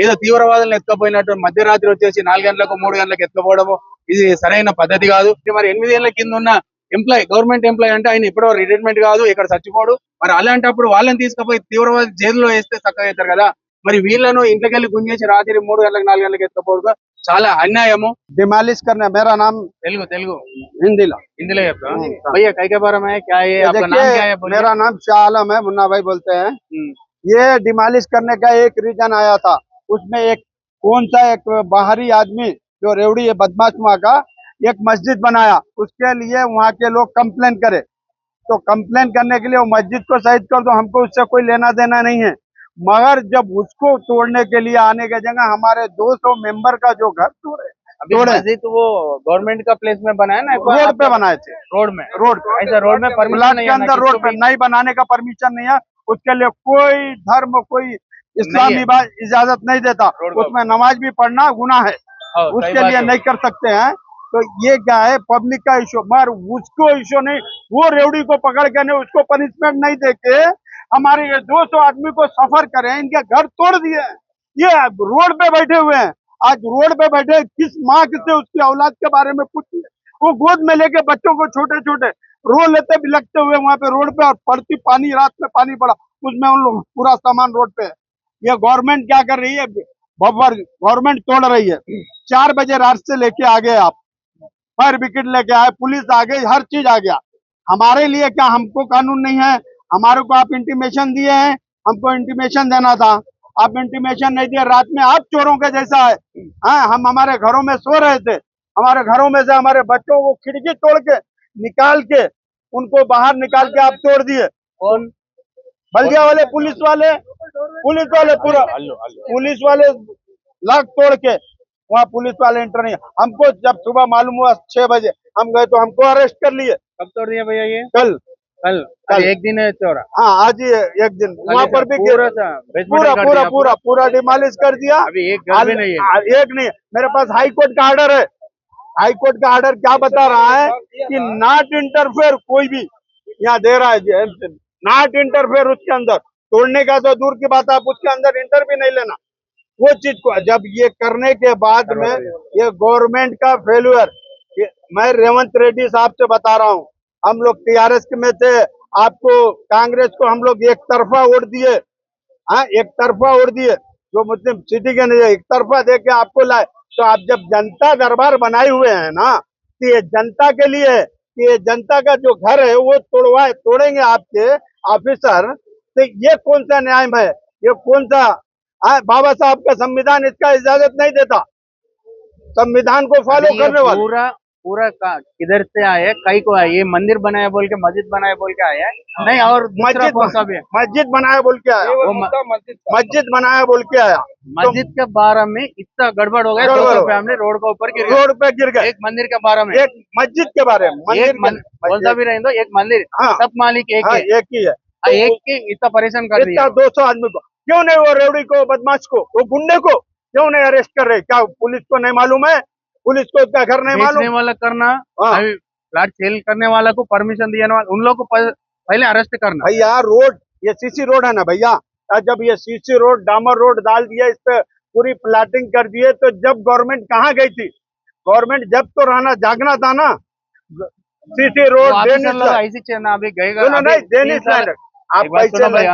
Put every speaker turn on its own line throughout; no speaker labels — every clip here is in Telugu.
ఏదో తీవ్రవాదులను ఎత్తుకపోయినట్టు మధ్యరాత్రి వచ్చేసి 4 గంటలకు 3 గంటలకు ఎత్తుకపోవడము ఇది సరైన పద్ధతి కాదు. మరి 8 ఏళ్ల కింద ఉన్న గవర్నమెంట్ ఎంప్లాయ్ అంటే ఆయన ఇప్పుడు రిటైర్మెంట్ కాదు, ఇక్కడ చచ్చిపోడు. మరి అలాంటప్పుడు వాళ్ళని తీసుకుపోయి తీవ్రవాద జైల్లో వేస్తే చక్కగా అవుతారు కదా. మరి వీళ్ళను ఇంట్లోకెళ్ళి గుంజేసి రాత్రి 3 గంటలకు 4 గంటలకు ఎత్తుకపోవడం చాలా అన్యాయము.
डिमालिश करना मेरा नाम
తెలుగు
हिंदी
हिंदी చెప్తా भैया काय के बारे में क्या है, आपका नाम क्या है?
मेरा नाम शाह आलम है, मुन्ना भाई बोलते हैं। ये डिमालिश करने का एक रीजन आया था, उसमें एक कौन सा एक बाहरी आदमी जो रेवड़ी है बदमाश वहाँ का एक मस्जिद बनाया, उसके लिए वहाँ के लोग कंप्लेन करे। तो कंप्लेन करने के लिए वो मस्जिद को शहीद कर दो, हमको उससे कोई लेना देना नहीं है। मगर जब उसको तोड़ने के लिए आने की जगह हमारे 200 मेंबर का जो घर तोड़े।
मस्जिद वो गवर्नमेंट का प्लेस में बनाया ना,
रोड पे बनाए थे,
रोड में
ऐसा रोड में परमिशन नहीं है, अंदर रोड पे नहीं बनाने का परमिशन नहीं है। उसके लिए कोई धर्म कोई इस्लामी इजाजत नहीं देता, उसमें नमाज भी पढ़ना गुनाह है, उसके लिए नहीं कर सकते हैं। तो ये क्या है पब्लिक का इशू, मगर उसको इशू नहीं, वो रेवड़ी को पकड़ के नहीं उसको पनिशमेंट नहीं देके हमारे 200 आदमी को सफर करें, इनके घर तोड़ दिए। ये रोड पे बैठे हुए हैं, आज रोड पे बैठे किस माँ से उसकी औलाद के बारे में पूछिए। वो गोद में लेके बच्चों को छोटे छोटे रो लेते बिलखते हुए वहाँ पे रोड पे, और पड़ती पानी, रात में पानी पड़ा उसमें उन लोग पूरा सामान रोड पे। ये गवर्नमेंट क्या कर रही है, गवर्नमेंट तोड़ रही है। 4 बजे रात से लेके आ गए आप, फायर ब्रिगेड लेके आए, पुलिस आ गई, हर चीज आ गया। हमारे लिए क्या हमको कानून नहीं है? हमारे को आप इंटीमेशन दिए हैं, हमको इंटीमेशन देना था, आप इंटीमेशन नहीं दिए। रात में आप चोरों के जैसा है। हाँ, हम हमारे घरों में सो रहे थे, हमारे घरों में से हमारे बच्चों को खिड़की तोड़ के निकाल के उनको बाहर निकाल के आप तोड़ दिए।
कौन?
बल्दिया वाले, पुलिस वाले पूरा पुलिस वाले लाख तोड़ के वहाँ पुलिस वाले इंटर नहीं। हमको जब सुबह मालूम हुआ 6 बजे हम गए तो हमको अरेस्ट कर लिए।
कब तोड़ दिया भैया ये?
कल
एक दिन है चोरा?
हाँ, आज ही एक दिन वहाँ पर भी पूरा डिमालिश कर दिया।
अभी एक घर भी नहीं है,
एक नहीं। मेरे पास हाई कोर्ट का ऑर्डर है, हाई कोर्ट का ऑर्डर क्या बता रहा है कि नॉट इंटरफेयर, कोई भी यहाँ दे रहा है नॉट इंटरफेयर। उसके अंदर तोड़ने का तो दूर की बात, आप उसके अंदर इंटर भी नहीं लेना। वो चीज को जब ये करने के बाद में ये गवर्नमेंट का फेल्यूर, मैं रेवंत रेड्डी साहब से बता रहा हूँ, हम लोग टीआरएस में थे, आपको कांग्रेस को हम लोग एक तरफा वोट दिए। हाँ, एक तरफा वोट दिए, जो मुस्लिम सिटी के नहीं एक तरफा दे के आपको लाए। तो आप जब जनता दरबार बनाए हुए हैं ना, तो ये जनता के लिए है कि ये जनता का जो घर है वो तोड़ेंगे आपके ऑफिसर। तो ये कौन सा न्याय है? ये कौन सा? बाबा साहब का संविधान इसका इजाजत नहीं देता, संविधान को फॉलो करने वाला।
पूरा किधर से आया, कहीं को आया? ये मंदिर बनाया बोल के, मस्जिद बनाया बोल के आया नहीं? और मस्जिद
बनाया बोल के आया, मस्जिद बनाया बोल के आया।
मस्जिद के बारे में इतना गड़बड़ हो गया, 200 फैमिली रोड के ऊपर गिर गए। एक मंदिर के बारे में,
एक मस्जिद के बारे में,
बोलता भी रहे तो एक मंदिर, सब मालिक एक
ही है,
एक के इतना परेशान कर दिया।
200 आदमी को क्यों नहीं, वो रेवड़ी को, बदमाश को, वो गुंडे को क्यों नहीं अरेस्ट कर रहे? क्या पुलिस को नहीं मालूम है? पुलिस को इसका घर नहीं मालूम?
वाला करना, फ्लैट सेल करने वाला को परमिशन दिया वाला, उन लोग को पहले अरेस्ट करना।
भैया रोड, ये सीसी रोड है ना भैया, जब ये सीसी रोड डामर रोड डाल दिया, इस पे पूरी प्लाटिंग कर दिए, तो जब गवर्नमेंट कहाँ गई थी? गवर्नमेंट जब तो रहना जागना था ना। सीसी रोड
अभी गए
आप पैसे
भैया,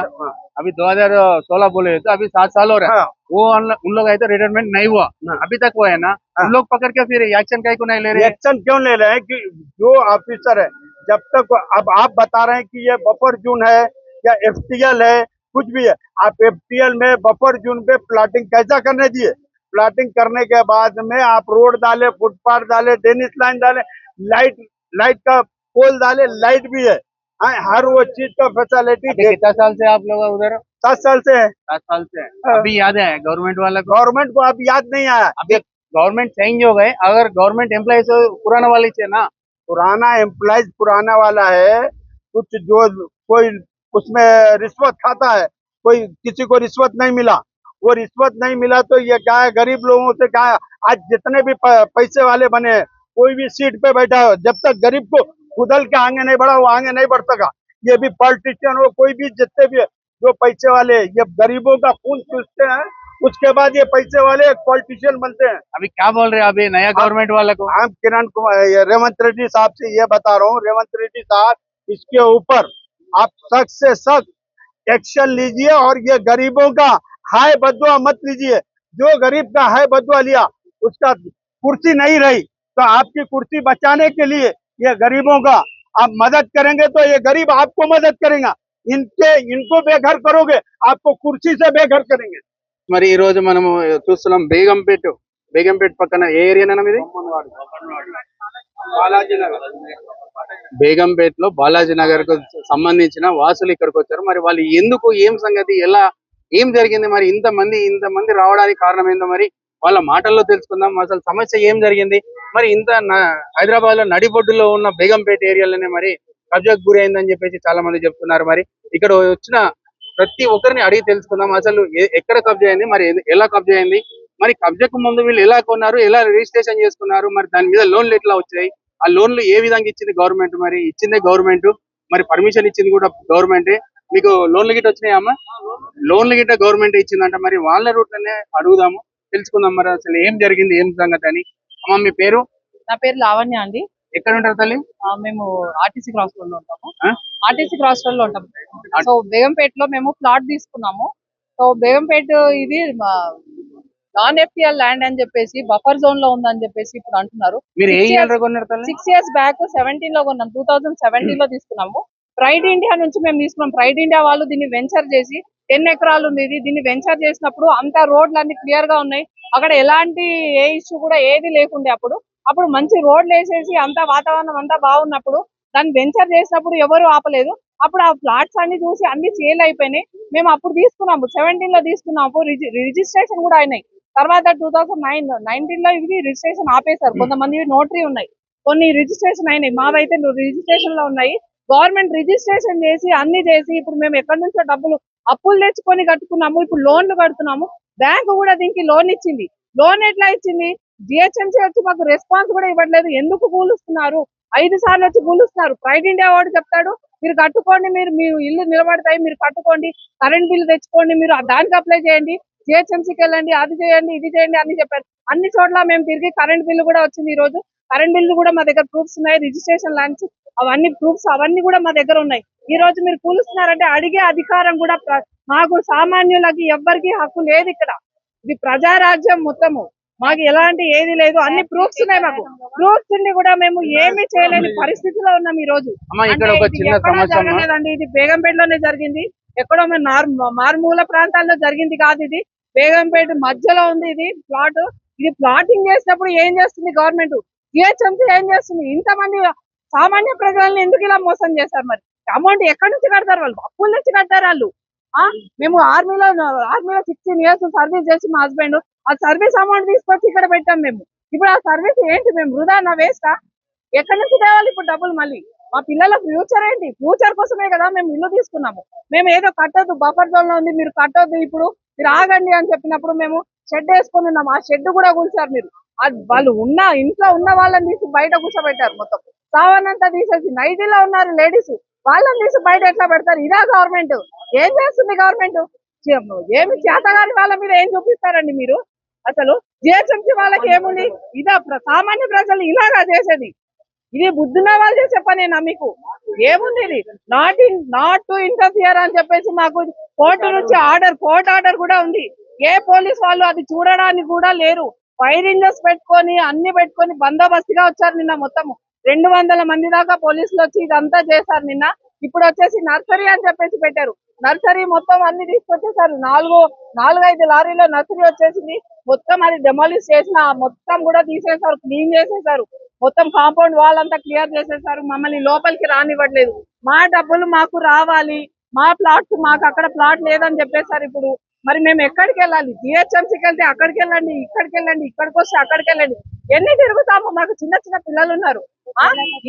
अभी 2016 बोले तो अभी 7 साल हो रहा है। वो उन लोग आए तो रिटायरमेंट नहीं हुआ, अभी तक वो है ना। उन लोग पकड़ के फिर एक्शन कहीं को नहीं ले रहे?
एक्शन क्यों ले रहे हैं कि जो ऑफिसर है, जब तक अब आप बता रहे हैं कि ये बफर जोन है या एफटीएल है, कुछ भी है, आप एफटीएल में बफर जोन पे प्लाटिंग कैसा करने दिए? प्लाटिंग करने के बाद में आप रोड डाले, फुटपाथ डाले, टेनिस लाइन डाले, लाइट का पोल डाले, लाइट भी है, हर वो चीज का फैसिलिटी।
कितना साल से आप लोग उधर?
7 साल से है।
7 साल से है। अभी याद है गवर्नमेंट वाला?
गवर्नमेंट को अब याद नहीं आया,
अभी गवर्नमेंट चेंज हो गए। अगर गवर्नमेंट एम्प्लॉइज पुराना वाले थे ना,
पुराना एम्प्लॉइज पुराना वाला है, कुछ जो कोई उसमें रिश्वत खाता है, कोई किसी को रिश्वत नहीं मिला, वो रिश्वत नहीं मिला तो ये क्या है, गरीब लोगों से क्या है, आज जितने भी पैसे वाले बने हैं, कोई भी सीट पे बैठा है, जब तक गरीब को खुदल के आगे नहीं बढ़ा वो आगे नहीं बढ़ सका। ये भी पॉलिटिशियन हो, कोई भी जितने भी जो पैसे वाले ये गरीबों का खून चूसते हैं, उसके बाद ये पैसे वाले पॉलिटिशियन बनते हैं।
अभी क्या बोल रहे हैं अभी नया गवर्नमेंट वाले को?
आप किरण कुमार रेवंत रेड्डी साहब से ये बता रहा हूँ, रेवंत रेड्डी साहब इसके ऊपर आप सख्त से सख्त एक्शन लीजिए और ये गरीबों का हाय बदुआ मत लीजिए। जो गरीब का हाय बदुआ लिया उसका कुर्सी नहीं रही, तो आपकी कुर्सी बचाने के लिए ये गरीबों का आप मदद करेंगे तो ये गरीब आपको मदद करेगा। इनको बेघर करोगे आपको कुर्सी से बेघर करेंगे।
మరి ఈ రోజు మనము చూస్తున్నాం బేగంపేట పక్కన ఏ ఏరియానా ఇది? బేగంపేటలో బాలాజీ నగర్ కు సంబంధించిన వాసులు ఇక్కడికి వచ్చారు. మరి వాళ్ళు ఎందుకు, ఏం సంగతి, ఎలా, ఏం జరిగింది, మరి ఇంతమంది రావడానికి కారణం ఏందో మరి వాళ్ళ మాటల్లో తెలుసుకుందాం. అసలు సమస్య ఏం జరిగింది, మరి హైదరాబాద్ లో నడిబొడ్డులో ఉన్న బేగంపేట ఏరియాలోనే మరి కబ్జాకు గురి అయిందని చెప్పేసి చాలా మంది చెప్తున్నారు. మరి ఇక్కడ వచ్చిన ప్రతి ఒక్కరిని అడిగి తెలుసుకుందాం అసలు ఎక్కడ కబ్జా అయింది, మరి ఎలా కబ్జా అయింది, మరి కబ్జాకు ముందు వీళ్ళు ఎలా కొన్నారు, ఎలా రిజిస్ట్రేషన్ చేసుకున్నారు, మరి దాని మీద లోన్లు ఎట్లా వచ్చాయి, ఆ లోన్లు ఏ విధంగా ఇచ్చింది గవర్నమెంట్, మరి ఇచ్చిందే గవర్నమెంట్, మరి పర్మిషన్ ఇచ్చింది కూడా గవర్నమెంటే. మీకు లోన్లు గిట్ట వచ్చినాయా అమ్మ? లోన్లు గిట్ట గవర్నమెంట్ ఇచ్చిందంట. మరి వాళ్ళ రూట్లోనే అడుగుదాము, తెలుసుకుందాం మరి అసలు ఏం జరిగింది, ఏం సంగతి అని. అమ్మ మీ పేరు?
నా పేరు లావణ్య అండి.
ఎక్కడ ఉంటారు తల్లి?
మేము ఆర్టీసీ క్రాస్ రోడ్ లో ఉంటాము. ఆర్టీసీ క్రాస్ రోడ్ లో ఉంటాము. సో బేగంపేటలో మేము ప్లాట్ తీసుకున్నాము. సో బేగంపేట ఇది నాన్ ఎఫ్టిఎల్ ల్యాండ్ అని చెప్పేసి బఫర్ జోన్ లో ఉందని చెప్పేసి ఇప్పుడు అంటున్నారు. 6 years బ్యాక్ 17 లో కొన్నాం, 2017 లో తీసుకున్నాము. ప్రైడ్ ఇండియా నుంచి మేము తీసుకున్నాం. ప్రైడ్ ఇండియా వాళ్ళు దీన్ని వెంచర్ చేసి 10 ఎకరాలు ఉంది ఇది. దీన్ని వెంచర్ చేసినప్పుడు అంతా రోడ్లు అన్ని క్లియర్ గా ఉన్నాయి. అక్కడ ఎలాంటి ఏ ఇష్యూ కూడా ఏది లేకుండే. అప్పుడు మంచి రోడ్లు వేసేసి అంతా వాతావరణం అంతా బాగున్నప్పుడు దాన్ని వెంచర్ చేసినప్పుడు ఎవరు ఆపలేదు. అప్పుడు ఆ ఫ్లాట్స్ అన్ని చూసి అన్ని సేల్ అయిపోయినాయి. మేము అప్పుడు తీసుకున్నాము, 17 లో తీసుకున్నాము. రిజిస్ట్రేషన్ కూడా అయినాయి. తర్వాత 2019 లో ఇది రిజిస్ట్రేషన్ ఆపేశారు. కొంతమంది నోటరీ ఉన్నాయి, కొన్ని రిజిస్ట్రేషన్ అయినాయి. మావైతే రిజిస్ట్రేషన్ లో ఉన్నాయి. గవర్నమెంట్ రిజిస్ట్రేషన్ చేసి అన్ని చేసి ఇప్పుడు మేము ఎక్కడి నుంచో డబ్బులు అప్పులు తెచ్చుకొని కట్టుకున్నాము. ఇప్పుడు లోన్లు కడుతున్నాము. బ్యాంకు కూడా దీనికి లోన్ ఇచ్చింది. లోన్ ఎట్లా ఇచ్చింది? జిహెచ్ఎంసీ వచ్చి మాకు రెస్పాన్స్ కూడా ఇవ్వట్లేదు. ఎందుకు కూలుస్తున్నారు? 5 సార్లు వచ్చి కూలుస్తున్నారు. ప్రైడ్ ఇండియా వాడు చెప్తాడు మీరు కట్టుకోండి, మీ ఇల్లు నిలబడతాయి, మీరు కట్టుకోండి, కరెంట్ బిల్లు తెచ్చుకోండి, మీరు దానికి అప్లై చేయండి, జిహెచ్ఎంసీకి వెళ్ళండి, అది చేయండి, ఇది చేయండి అని చెప్పారు. అన్ని చోట్ల మేము తిరిగి కరెంట్ బిల్లు కూడా వచ్చింది. ఈ రోజు కరెంట్ బిల్లు కూడా మా దగ్గర ప్రూఫ్స్ ఉన్నాయి. రిజిస్ట్రేషన్ ల్యాండ్స్ అవన్నీ ప్రూఫ్స్ అవన్నీ కూడా మా దగ్గర ఉన్నాయి. ఈ రోజు మీరు కూలుస్తున్నారంటే అడిగే అధికారం కూడా మాకు సామాన్యులకి ఎవ్వరికి హక్కు లేదు. ఇక్కడ ఇది ప్రజారాజ్యం మొత్తము. మాకు ఎలాంటి ఏది లేదు, అన్ని ప్రూఫ్స్ ఉన్నాయి. మాకు ప్రూఫ్స్ ఉండి కూడా మేము ఏమీ చేయలేని పరిస్థితిలో ఉన్నాం ఈ రోజు. జరగలేదండి, ఇది బేగంపేటలోనే జరిగింది. ఎక్కడో మారుమూల ప్రాంతాల్లో జరిగింది కాదు. ఇది బేగంపేట మధ్యలో ఉంది ఇది ప్లాట్. ఇది ప్లాటింగ్ చేసినప్పుడు ఏం చేస్తుంది గవర్నమెంట్, జిహెచ్ఎంసీ ఏం చేస్తుంది? ఇంతమంది సామాన్య ప్రజలను ఎందుకు ఇలా మోసం చేస్తారు? మరి అమౌంట్ ఎక్కడి నుంచి కడతారు? వాళ్ళు అప్పుల నుంచి కడతారు వాళ్ళు. మేము ఆర్మీలో 16 years సర్వీస్ చేసి మా హస్బెండ్ ఆ సర్వీస్ అమౌంట్ తీసుకొచ్చి ఇక్కడ పెట్టాం మేము. ఇప్పుడు ఆ సర్వీస్ ఏంటి? మేము వృధా నా వేస్టా? ఎక్కడి నుంచి తేవాలి ఇప్పుడు డబ్బులు? మళ్ళీ మా పిల్లల ఫ్యూచర్ ఏంటి? ఫ్యూచర్ కోసమే కదా మేము ఇల్లు తీసుకున్నాము. మేము ఏదో కట్టొద్దు, బఫర్ జోన్ లో ఉంది, మీరు కట్టొద్దు, ఇప్పుడు మీరు ఆగండి అని చెప్పినప్పుడు మేము షెడ్ వేసుకొని ఉన్నాము. ఆ షెడ్ కూడా కూల్చారు మీరు. వాళ్ళు ఇంట్లో ఉన్న వాళ్ళని తీసి బయట కూర్చోబెట్టారు. మొత్తం సావనంతా తీసేసి నైటీలో ఉన్నారు లేడీస్, వాళ్ళని తీసి బయట ఎట్లా పెడతారు? ఇదా గవర్నమెంట్? ఏం చేస్తుంది గవర్నమెంట్? ఏమి చేతగాని వాళ్ళ మీద ఏం చూపిస్తారండి మీరు? అసలు జిహెచ్ఎంసీ వాళ్ళకి ఏముంది? ఇదా సామాన్య ప్రజలు ఇలాగా చేసేది? ఇది బుద్ధున్న వాళ్ళు చేసే పనేనా? మీకు ఏముంది? ఇది నాట్ టు ఇంటర్ఫియర్ అని చెప్పేసి మాకు కోర్టు నుంచి కోర్టు ఆర్డర్ కూడా ఉంది. ఏ పోలీస్ వాళ్ళు అది చూడడానికి కూడా లేరు. ఫైర్ ఇంజన్స్ పెట్టుకొని అన్ని పెట్టుకొని బందోబస్తుగా వచ్చారు. నిన్న మొత్తం 200 మంది దాకా పోలీసులు వచ్చి ఇదంతా చేశారు నిన్న. ఇప్పుడు వచ్చేసి నర్సరీ అని చెప్పేసి పెట్టారు. నర్సరీ మొత్తం అన్ని తీసుకొచ్చేసారు. 4-5 లారీలో నర్సరీ వచ్చేసింది. మొత్తం అది డెమాలిష్ చేసిన మొత్తం కూడా తీసేసారు, క్లీన్ చేసేసారు. మొత్తం కాంపౌండ్ వాల్ అంతా క్లియర్ చేసేసారు. మమ్మల్ని లోపలికి రానివ్వట్లేదు. మా డబ్బులు మాకు రావాలి, మా ప్లాట్స్ మాకు అక్కడ ప్లాట్ లేదని చెప్పేసారు. ఇప్పుడు మరి మేము ఎక్కడికి వెళ్ళాలి? జిహెచ్ఎంసీకి వెళ్తే అక్కడికి వెళ్ళండి, ఇక్కడికి వెళ్ళండి, ఇక్కడికి వస్తే అక్కడికి వెళ్ళండి. ఎన్ని తిరుగుతాము? మాకు చిన్న పిల్లలు ఉన్నారు.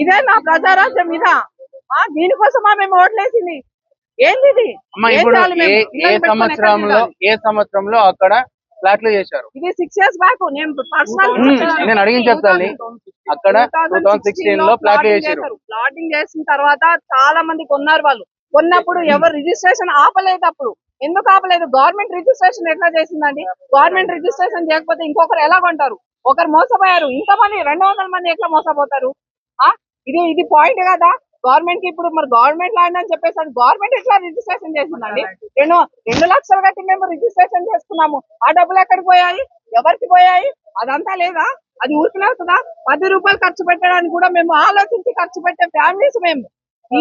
ఇదే నా ప్రజారాజ్యం ఇదా? దీనికోసమా మేము ఓట్లేసింది? ఏంది ఇది?
ఏ సంవత్సరంలో అక్కడ ఫ్లాట్లు చేశారు?
ఇది 6 years బ్యాక్.
నేను అడిగి చెప్తాను. అక్కడ 2016 లో ప్లాట్లు చేశారు.
ప్లాటింగ్ చేసిన తర్వాత చాలా మంది కొన్నారు. వాళ్ళు కొన్నప్పుడు ఎవరు రిజిస్ట్రేషన్ ఆపలేదు. అప్పుడు ఎందుకు ఆపలేదు? గవర్నమెంట్ రిజిస్ట్రేషన్ ఎట్లా చేసిందండి? గవర్నమెంట్ రిజిస్ట్రేషన్ చేయకపోతే ఇంకొకరు ఎలా కొంటారు? ఒకరు మోసపోయారు, ఇంతమంది 200 మంది ఎట్లా మోసపోతారు? ఆ ఇది పాయింట్ కదా. గవర్నమెంట్ కి ఇప్పుడు మరి గవర్నమెంట్ ల్యాండ్ అని చెప్పేసి గవర్నమెంట్ ఎట్లా రిజిస్ట్రేషన్ చేసిందండి? 2 లక్షలు కట్టి మేము రిజిస్ట్రేషన్ చేసుకున్నాము. ఆ డబ్బులు ఎక్కడికి పోయాయి? ఎవరికి పోయాయి? అదంతా లేదా? అది ఊరికనే అవుతుందా? 10 రూపాయలు ఖర్చు పెట్టడానికి కూడా మేము ఆలోచించి ఖర్చు పెట్టే ఫ్యామిలీస్ మేము.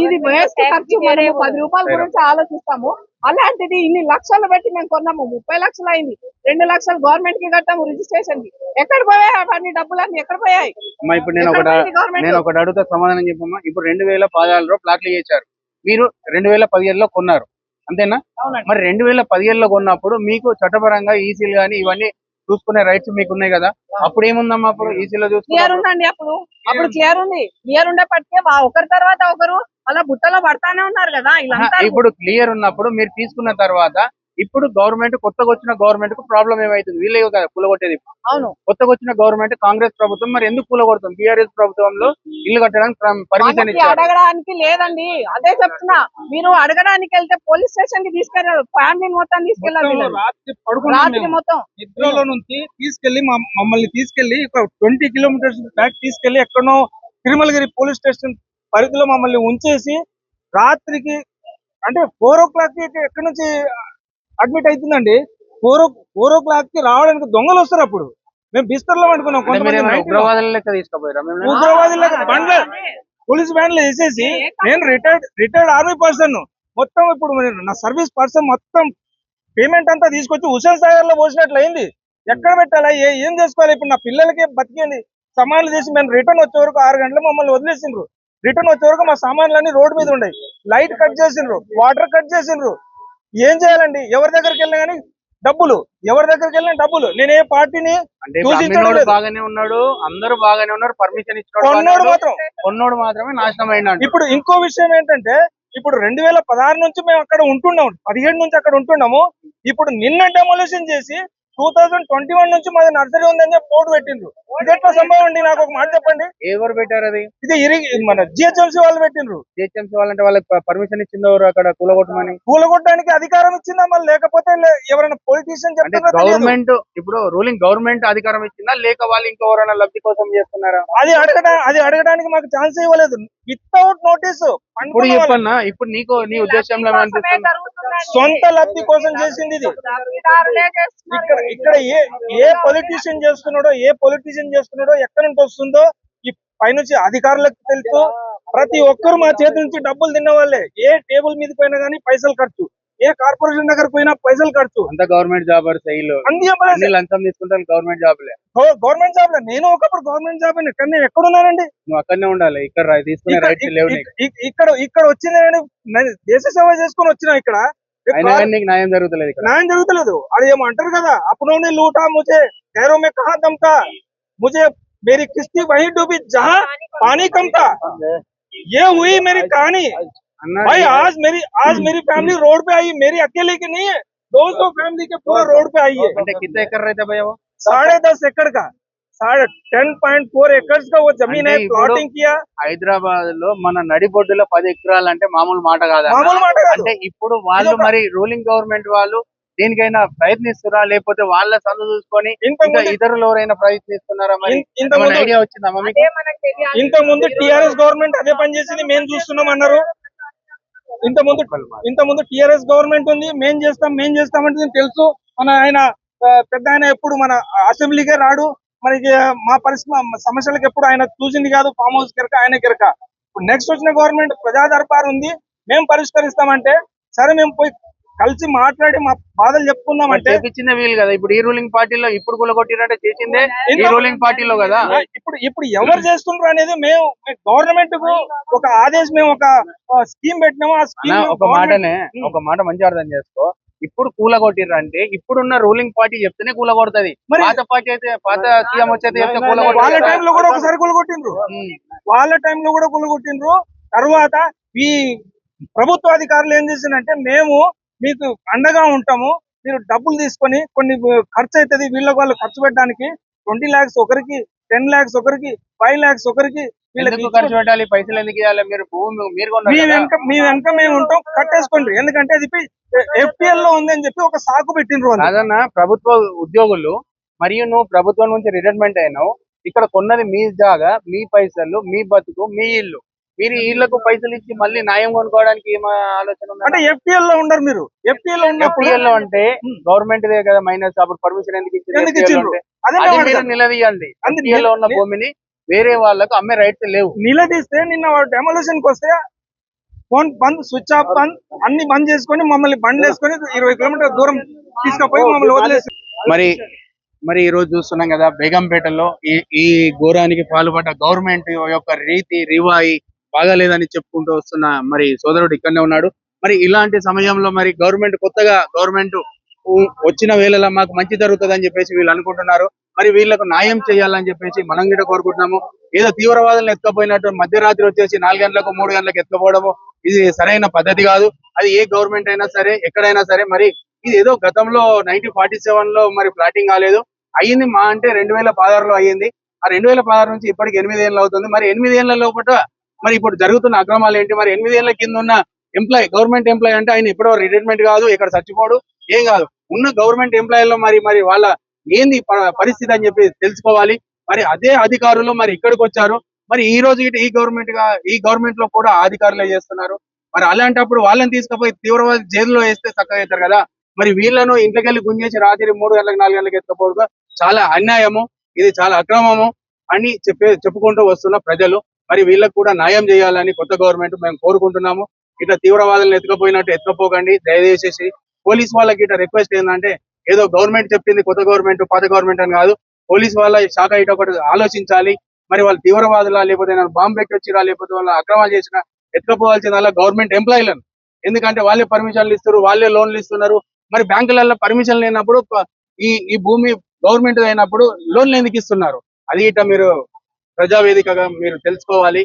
ఇది వేస్ట్ ఖర్చు. మనము 10 రూపాయల గురించి ఆలోచిస్తాము, అలాంటిది ఇన్ని లక్షలు పెట్టి మేము కొన్నాము. 30 లక్షలు అయింది. 2 లక్షలు గవర్నమెంట్ కి కట్టాము రిజిస్ట్రేషన్ కి. ఎక్కడ పోయాయి అవన్నీ డబ్బులన్నీ? ఎక్కడ పోయాయి?
అమ్మా ఇప్పుడు నేను
ఎక్కడ పోయింది గవర్నమెంట్?
ఒకటి అడుగుతా సమాధానం చెప్పమ్మా. ఇప్పుడు 2016లో ప్లాట్లు చేశారు, మీరు 2017లో కొన్నారు అంతేనా?
అవునండి.
మరి 2017లో కొన్నప్పుడు మీకు చట్టపరంగా ఈసీలు కానీ ఇవన్నీ చూసుకునే రైట్స్ మీకు ఉన్నాయి కదా. అప్పుడు ఏముందమ్మా? అప్పుడు ఈసీలో
క్లియర్
చూసుకున్నారు.
ఉందండి. అప్పుడు క్లియర్ ఉంది. క్లియర్ ఉండేపటికే ఒకరి తర్వాత ఒకరు అలా బుట్టలో పడతానే ఉన్నారు కదా వీళ్ళంతా.
ఇప్పుడు క్లియర్ ఉన్నప్పుడు మీరు తీసుకున్న తర్వాత ఇప్పుడు గవర్నమెంట్ కొత్తగా వచ్చిన గవర్నమెంట్ కు ప్రాబ్లం ఏమైతుంది? వీళ్ళే కదా కూలగొట్టేది.
అవును,
కొత్తగా వచ్చిన గవర్నమెంట్ కాంగ్రెస్ ప్రభుత్వం మరి ఎందుకు కూలగొడుతుంది? బీఆర్ఎస్ ప్రభుత్వంలో ఇల్లు కట్టడానికి పర్మిషన్
మనకి
ఇచ్చారు.
అడగడానికి లేదండి. అదే చెప్తున్నా, మీరు అడగడానికి వెళ్తే పోలీస్ స్టేషన్ కి తీసుకెళ్లారు. ఫ్యామిలీని మొత్తం తీసుకెళ్ళారు వీళ్ళని. రాత్రి మొత్తం
నిద్రలో నుంచి తీసుకెళ్లి మమ్మల్ని తీసుకెళ్లి 20 కిలోమీటర్స్ బ్యాక్ తీసుకెళ్లి ఎక్కడో తిరుమలగిరి పోలీస్ స్టేషన్ పరిధిలో మమ్మల్ని ఉంచేసి రాత్రికి అంటే 4 o'clock కి ఎక్కడి నుంచి అడ్మిట్ అవుతుందండి. 4 o'clock కి రావడానికి దొంగలు వస్తారు. అప్పుడు మేము బిస్తర్లో పడుకున్నాం.
అంటే మీరు ఏమైనా ఉగ్రవాదుల లెక్క తీసుకుపోయారా మిమ్మల్ని?
ఉగ్రవాదులకు బండ్ల పోలీస్ వ్యాన్లు వేసేసి, నేను రిటైర్డ్ ఆర్మీ పర్సన్, మొత్తం ఇప్పుడు నా సర్వీస్ పర్సన్ మొత్తం పేమెంట్ అంతా తీసుకొచ్చి హుసేన్ సాగర్ లో పోసినట్లు అయింది. ఎక్కడ పెట్టాలా? ఏం చేసుకోవాలి? ఇప్పుడు నా పిల్లలకి బతికేది సామాన్లు చేసి మేము రిటర్న్ వచ్చే వరకు 6 గంటలు మమ్మల్ని వదిలేసిండ్రు. రిటర్న్ వచ్చే వరకు మా సామాన్లన్నీ రోడ్డు మీద ఉన్నాయి. లైట్ కట్ చేసిండ్రు, వాటర్ కట్ చేసిండ్రు. ఏం చేయాలండి? ఎవరి దగ్గరికి వెళ్ళినా కానీ డబ్బులు, ఎవరి దగ్గరికి వెళ్ళినా డబ్బులు. నేను ఏ పార్టీని
అంటే ఇప్పుడు అమ్మినోడు బాగానే ఉన్నాడు, అందరూ బాగానే ఉన్నారు, పర్మిషన్
కొన్నోడు మాత్రం
కొన్నోడు మాత్రమే నాశనం అయినాడు.
ఇప్పుడు ఇంకో విషయం ఏంటంటే, ఇప్పుడు 2016 నుంచి మేము అక్కడ ఉంటున్నాము, 17 నుంచి అక్కడ ఉంటున్నాము. ఇప్పుడు నిన్న డెమోలిషన్ చేసి 2021 నుంచి మాది నర్సరీ ఉందని చెప్పి బోర్డు పెట్టిండ్రు. ఇది ఎట్లా సంభవం అండి? నాకు ఒక మాట చెప్పండి.
ఎవరు పెట్టారు అది?
ఇది మన జిహెచ్ఎంసీ వాళ్ళు పెట్టిండ్రు.
జిహెచ్ఎంసీ వాళ్ళంటే వాళ్ళకి పర్మిషన్ ఇచ్చింది ఎవరు? అక్కడ కూలగొట్టమని
కూలగొట్టడానికి అధికారం ఇచ్చిందా మళ్ళీ? లేకపోతే ఎవరైనా పొలిటీషియన్
అంటే
చెప్తారా?
గవర్నమెంట్ ఇప్పుడు రూలింగ్ గవర్నమెంట్ అధికారం ఇచ్చిందా, లేక వాళ్ళు ఇంకెవరైనా లబ్ధి కోసం చేస్తున్నారా?
అది అడగడానికి మాకు ఛాన్స్ ఇవ్వలేదు. Without notice.
ఇప్పుడు చెప్పన్నా, ఇప్పుడు నీ ఉద్దేశంలో ఏమనిపిస్తుంది?
సొంత లబ్ధి కోసం చేసింది ఇది. ఇక్కడ ఏ పొలిటీషియన్ చేస్తున్నాడో ఎక్కడి నుంచి వస్తుందో ఈ పైనుంచి అధికారులకు తెలుసు. ప్రతి ఒక్కరు మా చేతి నుంచి డబ్బులు తిన్న వాళ్ళే. ఏ టేబుల్ మీద పోయినా గానీ పైసలు ఖర్చు, ఏ కార్పొరేషన్ దగ్గర పోయినా పైసలు ఖర్చు.
అంత గవర్నమెంట్ జాబర్స్ అన్ని లంచం తీసుకుంటారు. గవర్నమెంట్ జాబ్లే.
Government job. నేను ఒకప్పుడు గవర్నమెంట్ జాబ్, కానీ నేను ఎక్కడున్నానండి?
నువ్వు అక్కడనే ఉండాలి. ఇక్కడ తీసుకునే రైట్స్ లేవు నీకు.
ఇక్కడ వచ్చింది దేశ సేవ చేసుకుని వచ్చినా. ఇక్కడ
అయినా కానీ నీకు న్యాయం జరుగుతలేదు. ఇక్కడ
న్యాయం జరుగుతలేదు. అది ఏమో అంటారు కదా, అప్పుడు లూటా ముझे गैरों में कहां दम था, मुझे मेरी किस्ती वहीं डूबी जहां पानी कम था. ये हुई मेरी कहानी भाई. आज मेरी फैमिली रोड पे आई. मेरी अकेले की नहीं है, 200 फैमिली के पूरा रोड पे आई है.
అంటే कितना एकड़ रहता भैया वो?
10.5 एकड़ का, 10.4 एकर्स का वो जमीन है. प्लॉटिंग किया.
హైదరాబాద్ లో మన నడిబొడ్డులో 10 ఎకరాలు అంటే మామూలు మాట కాదా?
మామూలు మాట కాదు.
అంటే ఇప్పుడు వాళ్ళు మరి రూలింగ్ గవర్నమెంట్ వాళ్ళు దేనికైనా ప్రయత్నిస్తున్నారా, లేకపోతే వాళ్ళ సందు చూసుకొని ఇంకా ఇతరులు ఎవరైనా ప్రయత్నిస్తున్నారా? మరి ఐడియా వచ్చిందమ్మా మీకు?
ఇంత ముందు టిఆర్ఎస్ గవర్నమెంట్ అదే పని చేసింది, మేము చూస్తున్నాం అన్నారు. ఇంత ముందు టిఆర్ఎస్ గవర్నమెంట్ ఉంది, మేం చేస్తాం అంటే తెలుసు. ఆయన పెద్ద ఆయన ఎప్పుడు మన అసెంబ్లీకే రాడు. మనకి మా సమస్యలకు ఎప్పుడు ఆయన చూసింది కాదు. ఫామ్ హౌస్ కిరక, ఆయన కిరక. ఇప్పుడు నెక్స్ట్ వచ్చిన గవర్నమెంట్ ప్రజా దర్బార్ ఉంది, మేము పరిష్కరిస్తామంటే సరే, మేము పోయి కలిసి మాట్లాడి మా బాధలు చెప్పుకుందామంటే
చేపించిందే వీలు కదా. ఇప్పుడు ఈ రూలింగ్ పార్టీలో ఇప్పుడు కూలగొట్టిరంటే చేసిందే ఈ రూలింగ్ పార్టీలో కదా.
ఇప్పుడు ఎవరు చేస్తుండ్రు అనేది మేము గవర్నమెంట్ కు ఒక ఆదేశం, మేము ఒక స్కీమ్ పెట్టినాము. ఆ స్కీమ్
ఒక మాట మంచి అర్థం చేసుకో. ఇప్పుడు కూలగొట్టిర్రంటే ఇప్పుడున్న రూలింగ్ పార్టీ చెప్తేనే కూలగొడుతుంది. పాత పార్టీ అయితే, పాత సీఎం వచ్చేది చెప్తే కూలగొట్టారు.
వాళ్ళ టైంలో కూడా ఒకసారి కూలగొట్టిండ్రు. తర్వాత ఈ ప్రభుత్వ అధికారులు ఏం చేసిందంటే, మేము మీకు అండగా ఉంటాము, మీరు డబ్బులు తీసుకొని కొన్ని ఖర్చు అవుతుంది, వీళ్ళకి వాళ్ళు ఖర్చు పెట్టడానికి 20 lakhs ఒకరికి, 10 lakhs ఒకరికి, 5 lakhs ఒకరికి వీళ్ళకి
ఎందుకు ఖర్చు పెట్టాలి, పైసలు ఎందుకు ఇవ్వాలి? మీరు భూమి మీరు కొన్నారు కదా.
మీ వెనక మేము ఉంటాం, కట్టేసుకోండి. ఎందుకంటే అది FPL లో ఉంది అని చెప్పి ఒక సాకు పెట్టిండ్రు వాళ్ళు.
అదన్నా ప్రభుత్వ ఉద్యోగులు మరియు నువ్వు ప్రభుత్వం నుంచి రిటైర్మెంట్ అయినావు. ఇక్కడ కొన్నది మీ జాగా, మీ పైసలు, మీ బతుకు, మీ ఇల్లు. మీరు ఈ ఇళ్లకు పైసలు ఇచ్చి మళ్ళీ న్యాయం కొనుక్కోవడానికి ఏం ఆలోచన ఉంది?
అంటే FPL లో ఉండరు మీరు. FPL లో ఉన్నప్పుడు
FPL లో అంటే గవర్నమెంట్ దే కదా మైనస్, అప్పుడు పర్మిషన్ ఎందుకు ఇచ్చింది?
ఎందుకు
FPL లో
ఇచ్చిండ్రు?
అంటే
అదే
అది
మేము
మీరు
అడగాలి.
నిలదీయండి.
అంతే
FPL లో ఉన్న భూమిని వేరే వాళ్ళకు అమ్మే రైట్స్ లేవు.
నిలదీస్తే నిన్న డెమోలేషన్ కి వస్తే ఫోన్ బంద్, స్విచ్ ఆఫ్ బంద్, అన్ని బంద్ చేసుకొని మమ్మల్ని బండ్లు వేసుకొని 20 కిలోమీటర్ దూరం తీసుకుపోయి మమ్మల్ని వదిలేసి
మరి ఈ రోజు చూస్తున్నాం కదా, బేగంపేటలో ఈ ఘోరానికి పాల్పడ్డ గవర్నమెంట్ యొక్క రీతి రివాయి బాగాలేదని చెప్పుకుంటూ వస్తున్న మరి సోదరుడు ఇక్కడనే ఉన్నాడు. మరి ఇలాంటి సమయంలో మరి కొత్తగా గవర్నమెంట్ వచ్చిన వేళలో మాకు మంచి జరుగుతుంది అని చెప్పేసి వీళ్ళు అనుకుంటున్నారు. మరి వీళ్ళకు న్యాయం చేయాలని చెప్పేసి మనం కూడా కోరుకుంటున్నాము. ఏదో తీవ్రవాదులను ఎత్తుకపోయినట్టు మధ్యరాత్రి వచ్చేసి 4 గంటలకు 3 గంటలకు ఎత్తుకపోవడము ఇది సరైన పద్ధతి కాదు. అది ఏ గవర్నమెంట్ అయినా సరే, ఎక్కడైనా సరే. మరి ఇది ఏదో గతంలో 1947 లో మరి ప్లాటింగ్ కాలేదు, అయ్యింది మా అంటే 2016లో అయ్యింది. ఆ 2016 నుంచి ఇప్పటికి 8 ఏళ్ళు అవుతుంది. మరి 8 ఏళ్ల లోపల మరి ఇప్పుడు జరుగుతున్న అక్రమాలు ఏంటి? మరి 8 ఏళ్ల కింద ఉన్న గవర్నమెంట్ ఎంప్లాయ్ అంటే ఆయన ఇప్పుడు రిటైర్మెంట్ కాదు, ఇక్కడ చచ్చిపోడు, ఏం కాదు. ఉన్న గవర్నమెంట్ ఎంప్లాయీలో మరి వాళ్ళ ఏంది పరిస్థితి అని చెప్పి తెలుసుకోవాలి. మరి అదే అధికారులు మరి ఇక్కడికి వచ్చారు. మరి ఈ రోజు ఈ గవర్నమెంట్ లో కూడా అధికారులే చేస్తున్నారు. మరి అలాంటప్పుడు వాళ్ళని తీసుకుపోయి తీవ్రవాద జైల్లో వేస్తే చక్కగా అవుతారు కదా. మరి వీళ్ళను ఇంట్లోకెళ్ళి గుంజేసి రాత్రి 3 గంటలకు 4 గంటలకు ఎత్తుకపోవడం చాలా అన్యాయము, ఇది చాలా అక్రమము అని చెప్పుకుంటూ వస్తున్న ప్రజలు. మరి వీళ్ళకు కూడా న్యాయం చేయాలని కొత్త గవర్నమెంట్ మేము కోరుకుంటున్నాము. ఇట్లా తీవ్రవాదులను ఎత్తుకపోయినట్టు ఎత్తుకపోకండి దయచేసి. పోలీస్ వాళ్ళకి ఇట్లా రిక్వెస్ట్ ఏంటంటే, ఏదో గవర్నమెంట్ చెప్పింది కొత్త గవర్నమెంట్ పాత గవర్నమెంట్ అని కాదు. పోలీస్ వాళ్ళ శాఖ ఇటు ఒకటి ఆలోచించాలి. మరి వాళ్ళు తీవ్రవాదులా, లేకపోతే బాంబు పెట్టి వచ్చిరా, లేకపోతే వాళ్ళ అక్రమాలు చేసిన ఎత్తుకపోవాల్సిన వాళ్ళ గవర్నమెంట్ ఎంప్లాయీలను. ఎందుకంటే వాళ్ళే పర్మిషన్లు ఇస్తారు, వాళ్ళే లోన్లు ఇస్తున్నారు. మరి బ్యాంకులలో పర్మిషన్ లేనప్పుడు ఈ భూమి గవర్నమెంట్ అయినప్పుడు లోన్లు ఎందుకు ఇస్తున్నారు? అది ఇట్లా మీరు ప్రజావేదికగా మీరు తెలుసుకోవాలి.